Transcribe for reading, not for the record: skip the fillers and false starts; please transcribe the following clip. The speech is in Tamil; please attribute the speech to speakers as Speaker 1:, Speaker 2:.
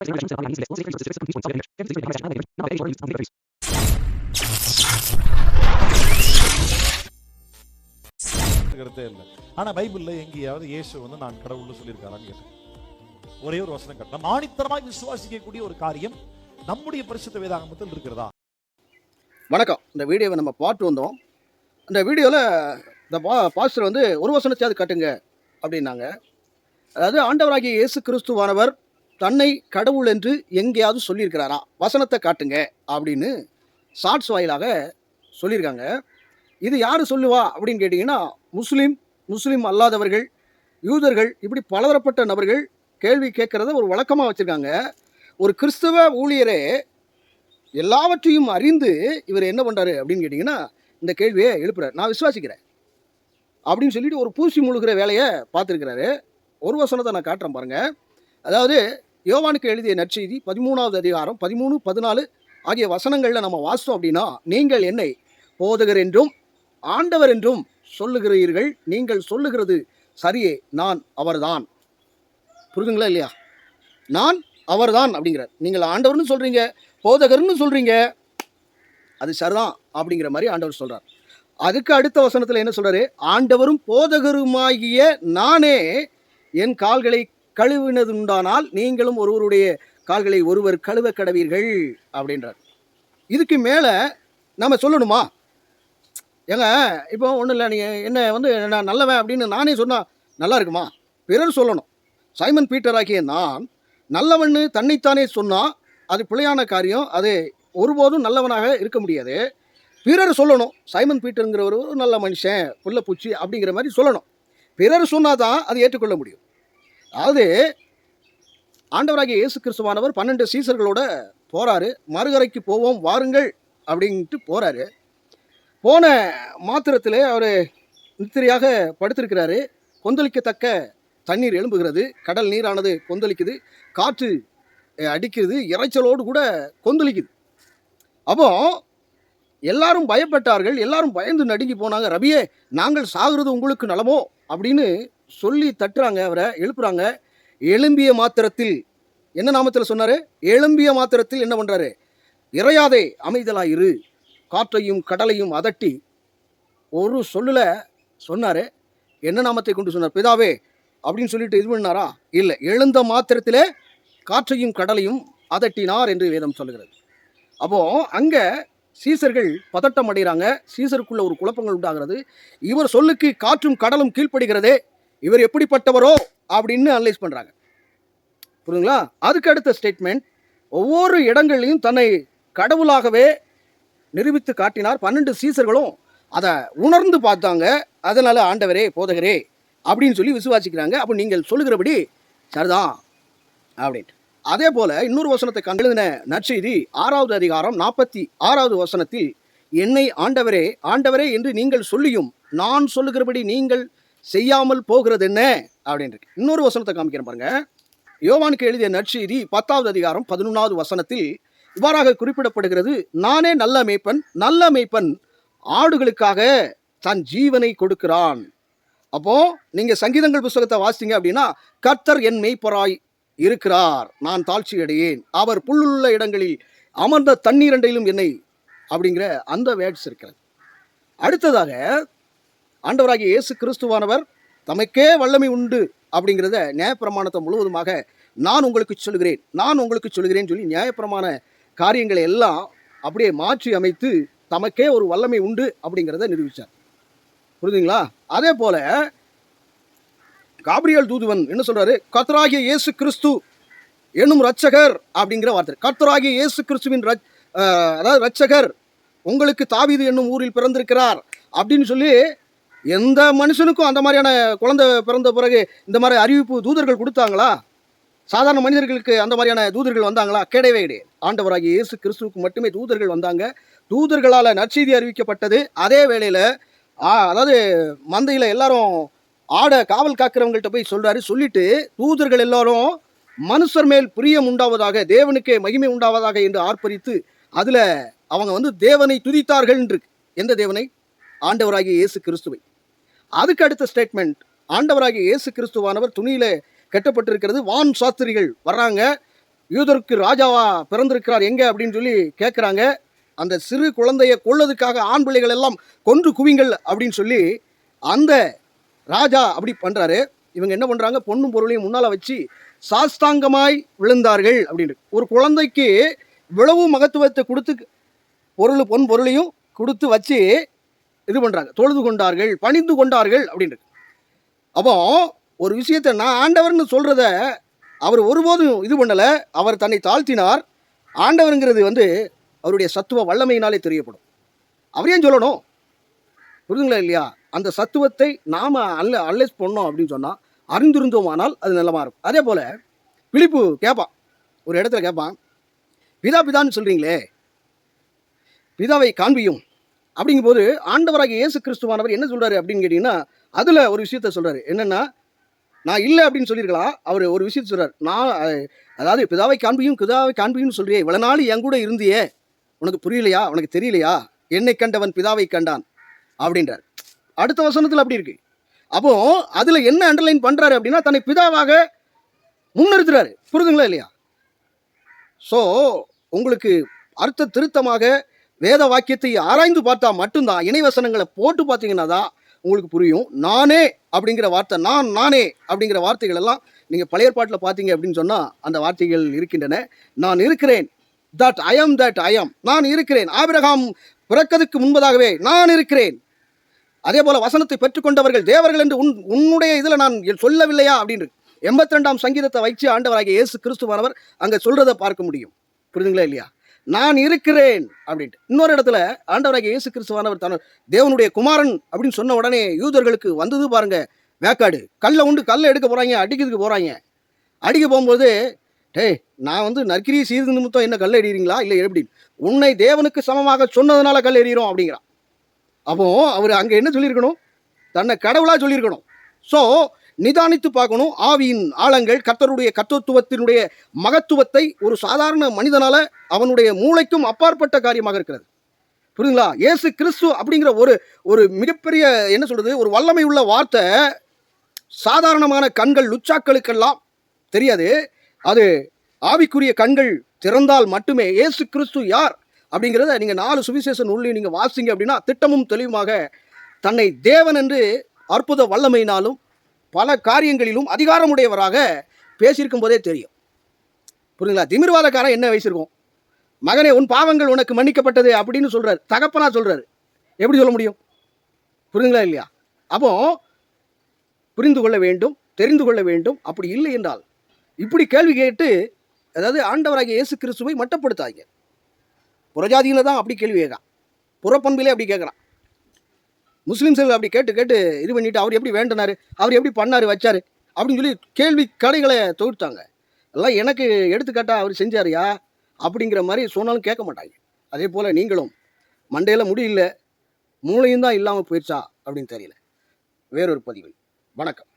Speaker 1: கருத்தே இல்லை. ஆனா பைபிள்ல எங்கேயாவது இயேசு நான் கடவுள்னு சொல்லியிருக்காரான்னு கேட்டேன். ஒரே ஒரு வசனம் கேட்டேன். ஆணித்தரமாய் விசுவாசிக்கக்கூடிய ஒரு காரியம் நம்முடைய பரிசுத்த வேதாகமத்தில் இருக்கிறதா?
Speaker 2: வணக்கம். இந்த வீடியோவை நம்ம பார்த்து வந்தோம். அந்த வீடியோவில் இந்த பாஸ்டர் ஒரு வசனத்தையாவது காட்டுங்க அப்படின்னாங்க. அதாவது ஆண்டவராகிய இயேசு கிறிஸ்துவானவர் தன்னை கடவுள் என்று எங்கேயாவது சொல்லியிருக்கிறாரா, வசனத்தை காட்டுங்க அப்படின்னு ஷார்ட்ஸ் வாயிலாக சொல்லியிருக்காங்க. இது யார் சொல்லுவா அப்படின்னு கேட்டிங்கன்னா, முஸ்லீம் அல்லாதவர்கள், யூதர்கள், இப்படி பலதரப்பட்ட நபர்கள் கேள்வி கேட்குறத ஒரு வழக்கமாக வச்சுருக்காங்க. ஒரு கிறிஸ்தவ ஊழியரே எல்லாவற்றையும் அறிந்து இவர் என்ன பண்ணுறாரு அப்படின்னு கேட்டிங்கன்னா, இந்த கேள்வியை எழுப்புறாரு. நான் விசுவாசிக்கிறேன் அப்படின்னு சொல்லிட்டு ஒரு பூசி முழுகிற வேலையை பார்த்துருக்கிறாரு. ஒரு வசனத்தை நான் காட்டுறேன் பாருங்கள். அதாவது யோவானுக்கு எழுதிய நற்செய்தி 13வது அதிகாரம் 13, 14 ஆகிய வசனங்களில் நம்ம வாசித்தோம் அப்படின்னா, நீங்கள் என்னை போதகர் என்றும் ஆண்டவர் என்றும் சொல்லுகிறீர்கள், நீங்கள் சொல்லுகிறது சரியே, நான் அவர்தான். புரிதுங்களா இல்லையா? நான் அவர்தான் அப்படிங்கிறார். நீங்கள் ஆண்டவர்னு சொல்கிறீங்க, போதகர்னு சொல்கிறீங்க, அது சரிதான் அப்படிங்கிற மாதிரி ஆண்டவர் சொல்கிறார். அதுக்கு அடுத்த வசனத்தில் என்ன சொல்கிறாரு? ஆண்டவரும் போதகருமாகிய நானே என் கால்களை கழுவினதுண்டானால் நீங்களும் ஒருவருடைய கால்களை ஒருவர் கழுவ கடவீர்கள் அப்படின்றார். இதுக்கு மேலே நம்ம சொல்லணுமா? ஏங்க, இப்போ ஒன்றும் இல்லை, நீங்கள் என்ன நான் நல்லவன் அப்படின்னு நானே சொன்னால் நல்லா இருக்குமா? பிறர் சொல்லணும். சைமன் பீட்டர் ஆகிய நான் நல்லவன்னு தன்னைத்தானே சொன்னால் அது பிழையான காரியம். அது ஒருபோதும் நல்லவனாக இருக்க முடியாது. பிறர் சொல்லணும். சைமன் பீட்டருங்கிறவர் ஒரு நல்ல மனுஷன், புள்ளப்பூச்சி அப்படிங்கிற மாதிரி சொல்லணும். பிறர் சொன்னால் தான் அது ஏற்றுக்கொள்ள முடியும். அதாவது ஆண்டவராகிய இயேசு கிறிஸ்துவானவர் 12 சீசர்களோட போகிறாரு. மறுகரைக்கு போவோம் வாருங்கள் அப்படின்ட்டு போகிறாரு. போன மாத்திரத்தில் அவர் நித்திரையாக படுத்திருக்கிறாரு. கொந்தளிக்கத்தக்க தண்ணீர் எழும்புகிறது, கடல் நீரானது கொந்தளிக்குது, காற்று அடிக்கிறது, இறைச்சலோடு கூட கொந்தளிக்குது. அப்போ எல்லாரும் பயப்பட்டார்கள், எல்லாரும் பயந்து நடுங்கி போனாங்க. ரபியே, நாங்கள் சாகுறது உங்களுக்கு நலமோ அப்படின்னு சொல்லி தட்டுறாங்க, அவரை எழுப்புறாங்க. எழும்பிய மாத்திரத்தில் என்ன நாமத்தில் சொன்னார்? எழும்பிய மாத்திரத்தில் என்ன பண்ணுறாரு? இறையாதே, அமைதலாயிரு, காற்றையும் கடலையும் அதட்டி ஒரு சொல்லில் சொன்னார். என்ன நாமத்தை கொண்டு சொன்னார்? பிதாவே அப்படின்னு சொல்லிட்டு இது பண்ணாரா? இல்லை, எழுந்த மாத்திரத்திலே காற்றையும் கடலையும் அதட்டினார் என்று வேதம் சொல்லுகிறது. அப்போது அங்கே சீசர்கள் பதட்டம் அடைகிறாங்க. சீசருக்குள்ள ஒரு குழப்பங்கள் உண்டாகிறது. இவர் சொல்லுக்கு காற்றும் கடலும் கீழ்ப்படுகிறதே, இவர் எப்படிப்பட்டவரோ அப்படின்னு அனலைஸ் பண்ணுறாங்க. புரியுதுங்களா? அதுக்கு அடுத்த ஸ்டேட்மெண்ட், ஒவ்வொரு இடங்களையும் தன்னை கடவுளாகவே நிரூபித்து காட்டினார். 12 சீசர்களும் அதை உணர்ந்து பார்த்தாங்க. அதனால் ஆண்டவரே போதகரே அப்படின்னு சொல்லி விசுவாசிக்கிறாங்க. அப்போ நீங்கள் சொல்லுகிறபடி சரிதான் அப்படின்ட்டு. அதே போல் இன்னொரு வசனத்தை கண்டெழுதின நற்செய்தி 6வது அதிகாரம் 46வது வசனத்தில், என்னை ஆண்டவரே ஆண்டவரே என்று நீங்கள் சொல்லியும் நான் சொல்லுகிறபடி நீங்கள் செய்யாமல் போகிறது என்ன அப்படின்னு. இன்னொரு வசனத்தை காமிக்கிறேன் பாருங்க. யோவானுக்கு எழுதிய நற்செய்தி 10வது அதிகாரம் 11வது வசனத்தில் இவ்வாறாக குறிப்பிடப்படுகிறது, நானே நல்ல மேய்ப்பன், நல்ல மேய்ப்பன் ஆடுகளுக்காக தன் ஜீவனை கொடுக்கிறான். அப்போ நீங்க சங்கீதங்கள் புத்தகத்தை வாசித்தீங்க அப்படின்னா, கர்த்தர் என் மேய்ப்பராய் இருக்கிறார், நான் தாழ்ச்சி அடையேன், அவர் புல்லுள்ள இடங்களில் அமர்ந்த தண்ணீரண்டையிலும் என்னை அப்படிங்கிற அந்த வேர்ட்ஸ் இருக்கிறது. அடுத்ததாக ஆண்டவராகிய இயேசு கிறிஸ்துவானவர் தமக்கே வல்லமை உண்டு அப்படிங்கிறத நியாயப்பிரமாணத்தை முழுவதுமாக நான் உங்களுக்கு சொல்லுகிறேன் சொல்லி நியாயப்பிரமாண காரியங்களை எல்லாம் அப்படியே மாற்றி அமைத்து தமக்கே ஒரு வல்லமை உண்டு அப்படிங்கிறத நிரூபித்தார். புரியுதுங்களா? அதே போல காபிரியல் தூதுவன் என்ன சொல்றாரு? கர்த்தராகிய இயேசு கிறிஸ்து என்னும் இரட்சகர் அப்படிங்கிற வார்த்தை, கர்த்தராகிய இயேசு கிறிஸ்துவின் அதாவது இரட்சகர் உங்களுக்கு தாவீது என்னும் ஊரில் பிறந்திருக்கிறார் அப்படின்னு சொல்லி எந்த மனுஷனுக்கும் அந்த மாதிரியான குழந்தை பிறந்த பிறகு இந்த மாதிரி அறிவிப்பு தூதர்கள் கொடுத்தாங்களா? சாதாரண மனிதர்களுக்கு அந்த மாதிரியான தூதர்கள் வந்தாங்களா? கிடையவே கிடையாது. ஆண்டவராகிய இயேசு கிறிஸ்துவுக்கு மட்டுமே தூதர்கள் வந்தாங்க. தூதர்களால் நற்செய்தி அறிவிக்கப்பட்டது. அதே வேளையில் அதாவது மந்தையில் எல்லாரும் ஆடை காவல் காக்கிறவங்கள்ட்ட போய் சொல்கிறாரு. சொல்லிட்டு தூதர்கள் எல்லாரும் மனுஷர் மேல் பிரியம் உண்டாவதாக, தேவனுக்கே மகிமை உண்டாவதாக என்று ஆர்ப்பரித்து அதில் அவங்க தேவனை துதித்தார்கள் என்று. எந்த தேவனை? ஆண்டவராகிய இயேசு கிறிஸ்துவை. அதுக்கு அடுத்த ஸ்டேட்மெண்ட், ஆண்டவராகிய இயேசு கிறிஸ்துவானவர் துணியில கட்டப்பட்டிருக்கிறது. வான் சாஸ்திரிகள் வர்றாங்க, யூதருக்கு ராஜாவா பிறந்திருக்கிறார் எங்க அப்படின்னு சொல்லி கேட்குறாங்க. அந்த சிறு குழந்தையை கொல்லதுக்காக ஆண் பிள்ளைகள் எல்லாம் கொன்று குவிங்கள் அப்படின்னு சொல்லி அந்த ராஜா அப்படி பண்ணுறாரு. இவங்க என்ன பண்ணுறாங்க, பொண்ணும் பொருளையும் முன்னால் வச்சு சாஸ்தாங்கமாய் விழுந்தார்கள் அப்படின்னு. ஒரு குழந்தைக்கு இவ்வளவு மகத்துவத்தை கொடுத்து பொன் பொருளையும் கொடுத்து வச்சு இது பண்ணுறாங்க, தொழுது கொண்டார்கள், பணிந்து கொண்டார்கள் அப்படின்னு. அப்போ ஒரு விஷயத்தை நான் ஆண்டவர்னு சொல்கிறத அவர் ஒருபோதும் இது பண்ணலை. அவர் தன்னை தாழ்த்தினார். ஆண்டவருங்கிறது அவருடைய சத்துவ வல்லமையினாலே தெரியப்படும். அவரையும் சொல்லணும், புரிதுங்களா இல்லையா? அந்த சத்துவத்தை நாம் அனலைஸ் பண்ணோம் அப்படின்னு சொன்னால், அறிந்திருந்தோமானால் அது நல்லமாக இருக்கும். அதே போல் பிலிப்பு கேட்பான், ஒரு இடத்துல கேட்பான், பிதான்னு சொல்கிறீங்களே, பிதாவை காண்பியும் அப்படிங்கும்போது ஆண்டவராகிய இயேசு கிறிஸ்துவானவர் என்ன சொல்கிறாரு அப்படின்னு கேட்டிங்கன்னா, அதில் ஒரு விஷயத்த சொல்கிறாரு. என்னென்னா, நான் இல்லை அப்படின்னு சொல்லியிருக்கலாம். அவர் ஒரு விஷயத்த சொல்கிறார். அதாவது பிதாவை காண்பியும்னு சொல்றியே, இவ்வளோ நாள் என் கூட இருந்தியே, உனக்கு புரியலையா, உனக்கு தெரியலையா, என்னை கண்டவன் பிதாவை கண்டான் அப்படின்றார். அடுத்த வசனத்தில் அப்படி இருக்கு. அப்போ அதில் என்ன அண்டர்லைன் பண்ணுறாரு அப்படின்னா, தன்னை பிதாவாக முன்னிறுத்துறாரு. புரிதுங்களா இல்லையா? ஸோ உங்களுக்கு அர்த்த திருத்தமாக வேத வாக்கியத்தை ஆராய்ந்து பார்த்தா மட்டும்தான், இணைவசனங்களை போட்டு பார்த்தீங்கன்னா தான் உங்களுக்கு புரியும். நானே அப்படிங்கிற வார்த்தை, நானே அப்படிங்கிற வார்த்தைகள் எல்லாம் நீங்கள் பழைய ஏற்பாட்டில் பார்த்தீங்க அப்படின்னு சொன்னால் அந்த வார்த்தைகள் இருக்கின்றன. நான் இருக்கிறேன், தட் ஐ அம், நான் இருக்கிறேன். ஆபிரகாம் பிறக்கதுக்கு முன்பதாகவே நான் இருக்கிறேன். அதே போல் வசனத்தை பெற்றுக்கொண்டவர்கள் தேவர்கள் என்று உன்னுடைய இதில் நான் சொல்லவில்லையா அப்படின்னு 82ஆம் சங்கீதத்தை வச்சு ஆண்டவராகிய இயேசு கிறிஸ்துவானவர் அங்கே சொல்கிறத பார்க்க முடியும். புரியுதுங்களா இல்லையா? நான் இருக்கிறேன் அப்படின்ட்டு. இன்னொரு இடத்துல ஆண்டவராகிய இயேசு கிறிஸ்துவானவர் தான் தேவனுடைய குமாரன் அப்படின்னு சொன்ன உடனே யூதர்களுக்கு வந்தது பாருங்க வேக்காடு. கல்லை எடுக்க போகிறாங்க, அடிக்கிறதுக்கு போகிறாங்க. அடிக்க போகும்போது, டேய் நான் நற்கிரியை செய்து நிமித்தம் என்ன கல் எறிகிறீங்களா, இல்லை எப்படி, உன்னை தேவனுக்கு சமமாக சொன்னதுனால கல் எறிகிறோம் அப்படிங்கிறான். அப்போ அவர் அங்கே என்ன சொல்லியிருக்கணும், தன்னை கடவுளாக சொல்லியிருக்கணும். ஸோ நிதானித்து பார்க்கணும். ஆவியின் ஆழங்கள், கர்த்தருடைய கர்த்தத்துவத்தினுடைய மகத்துவத்தை ஒரு சாதாரண மனிதனால அவனுடைய மூளைக்கும் அப்பாற்பட்ட காரியமாக இருக்கிறது. புரியுதுங்களா? இயேசு கிறிஸ்து அப்படிங்கிற ஒரு மிகப்பெரிய என்ன சொல்றது, ஒரு வல்லமை உள்ள வார்த்தை சாதாரணமான கண்கள் லுச்சாக்களுக்கெல்லாம் தெரியாது. அது ஆவிக்குரிய கண்கள் திறந்தால் மட்டுமே இயேசு கிறிஸ்து யார் அப்படிங்கிறத நீங்கள் 4 சுவிசேஷ நூல்லையும் நீங்கள் வாசிங்க அப்படின்னா திட்டமும் தெளிவுமாக தன்னை தேவன் என்று அற்புத வல்லமையினாலும் பல காரியங்களிலும் அதிகாரமுடையவராக பேசியிருக்கும் போதே தெரியும். புரியுதுங்களா? திமிர்வாதக்காரன் என்ன வயசிருக்கும், மகனே உன் பாவங்கள் உனக்கு மன்னிக்கப்பட்டது அப்படின்னு சொல்கிறார், தகப்பனா சொல்கிறாரு. எப்படி சொல்ல முடியும்? புரியுதுங்களா இல்லையா? அப்போ புரிந்து கொள்ள வேண்டும், தெரிந்து கொள்ள வேண்டும். அப்படி இல்லை என்றால் இப்படி கேள்வி கேட்டு, அதாவது ஆண்டவராகிய இயேசு கிறிஸ்துவை மட்டப்படுத்தாங்க. புறஜாதியில் தான் அப்படி கேள்வி கேட்கான், புறப்பண்பிலே அப்படி கேட்குறான். முஸ்லீம்ஸில் அப்படி கேட்டு இது பண்ணிவிட்டு அவர் எப்படி வேண்டினார், அவர் எப்படி பண்ணார் வச்சார் அப்படின்னு சொல்லி கேள்வி கடைகளை தொகுத்தாங்க. எல்லாம் எனக்கு எடுத்துக்காட்டால் அவர் செஞ்சாரியா அப்படிங்கிற மாதிரி சொன்னாலும் கேட்க மாட்டாங்க. அதே போல் நீங்களும் மண்டையில் முடியல, மூளையும் தான் இல்லாமல் போயிடுச்சா அப்படின்னு தெரியல. வேறொரு பதிவில் வணக்கம்.